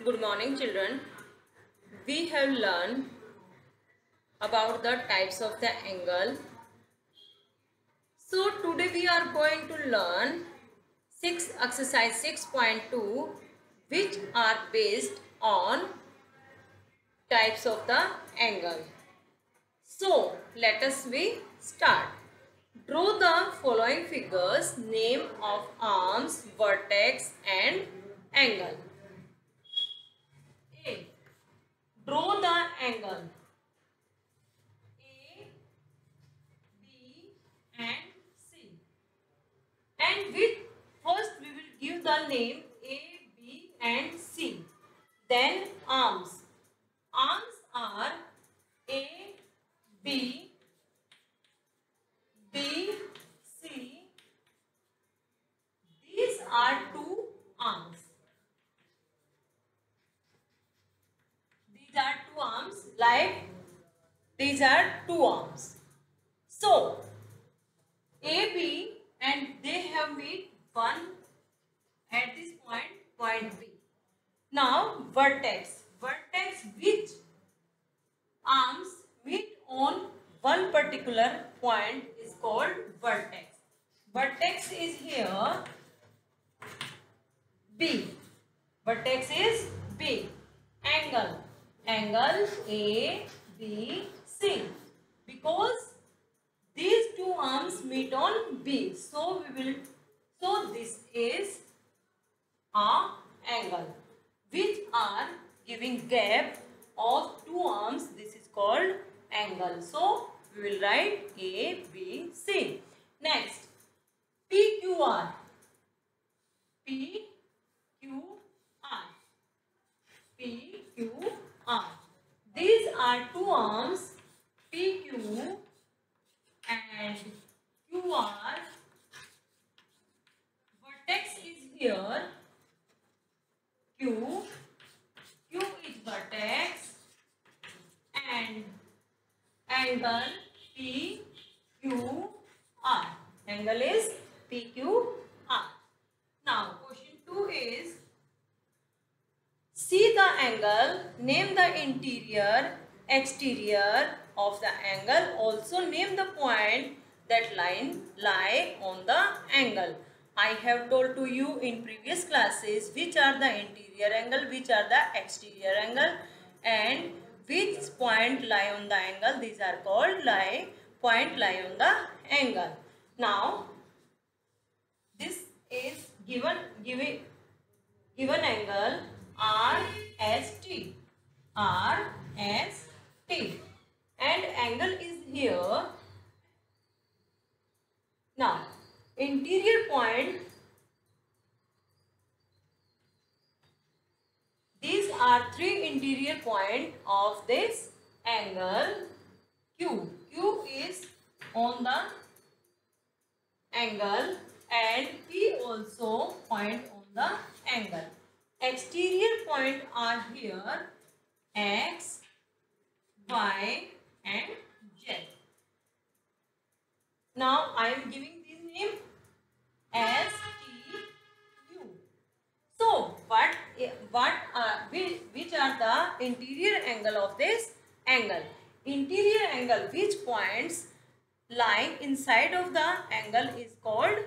Good morning, children. We have learned about the types of the angle. So today we are going to learn exercise 6.2, which are based on types of the angle. So let us we start. Draw the following figures: name of arms, vertex and angle. A. Draw the angle A, B and C. And with first we will give the name A, B and C. Then arms. Arms are A, B, B, C. These are two arms. These are two arms, like these are two arms. So A, B and they have meet one at this point B. Now vertex. Vertex which arms meet on one particular point is called vertex. Vertex is here B. Vertex is B. Angle. Angle A, B, C. Because these two arms meet on B. So this is a angle which are giving gap of two arms. This is called angle. So we will write A, B, C. Next, PQR. PQR. PQR. These are two arms, PQ and QR. Vertex is here, Q is vertex and angle PQR. Angle is PQR. Now question 2 is, see the angle, name the interior, exterior of the angle, also name the point that lie on the angle. I have told to you in previous classes which are the interior angle, which are the exterior angle and which point lie on the angle. These are called point lie on the angle. Now this is given angle RST. RST. And angle is here. Now, interior point. These are three interior points of this angle Q. Q is on the angle and P also point on the angle. Exterior point are here X, Y and Z. Now I am giving this name S, T, U. So which are the interior angle of this angle? Interior angle, which points lie inside of the angle is called,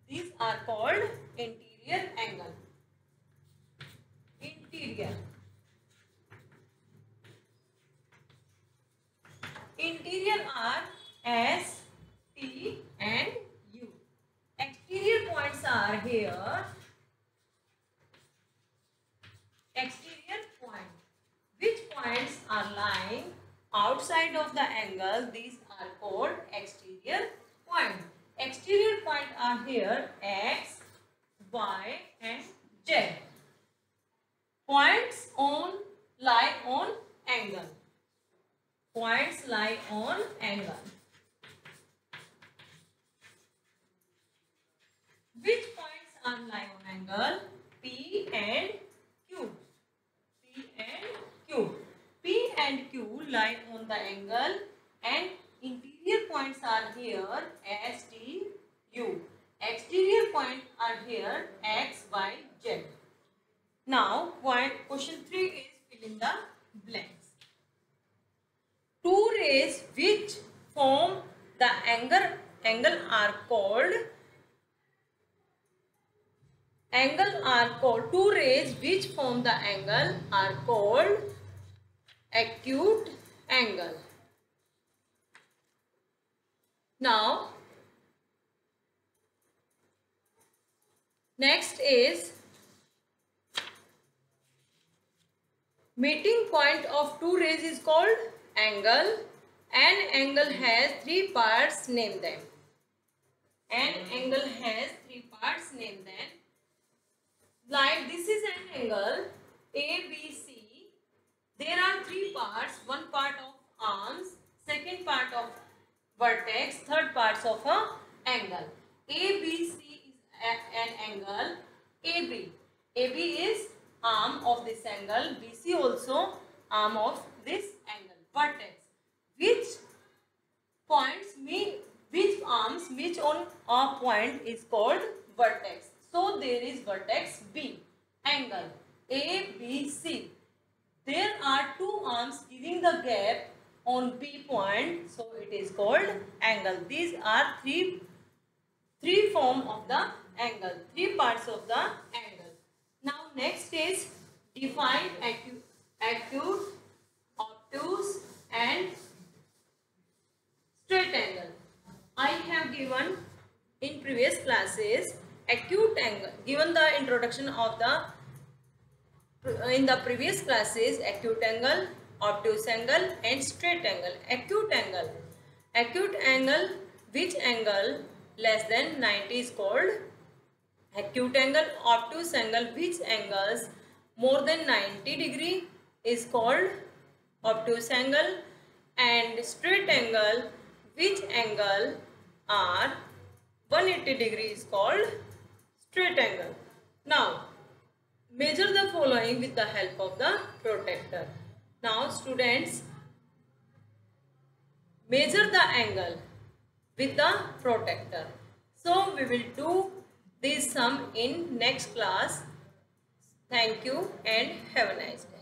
these are called interior angle. Interior. Interior are S, T and U. Exterior points are here. Exterior point. Which points are lying outside of the angle? These are called exterior point. Exterior point are here X, Y and Z. Points lie on angle. Points lie on angle. Which points are lie on angle? P and Q. P and Q. P and Q lie on the angle and interior points are here S, T, U. Exterior points are here X, Y, Z. Now question 3 is fill in the blanks. Two rays which form the angle are called two rays which form the angle are called acute angle. Now next is meeting point of two rays is called angle. An angle has three parts, name them. An angle has three parts, name them. Like this is an angle ABC. There are three parts, one part of arms, second part of vertex, third parts of a angle. ABC is an angle AB. AB is arm of this angle, BC also arm of this angle, vertex. Which arms meet on a point is called vertex. So there is vertex B, angle ABC. There are two arms giving the gap on B point, so it is called angle. These are three form of the angle, three parts of the angle. Now next is define acute, obtuse and straight angle. I have given in previous classes acute angle, given the introduction of in the previous classes acute angle, obtuse angle and straight angle. Acute angle, which angle less than 90 is called acute angle. Obtuse angle, which angles more than 90 degree is called obtuse angle. And straight angle, which angle are 180 degree is called straight angle. Now measure the following with the help of the protractor. Now students, measure the angle with the protractor. So we will do this sum in next class. Thank you and have a nice day.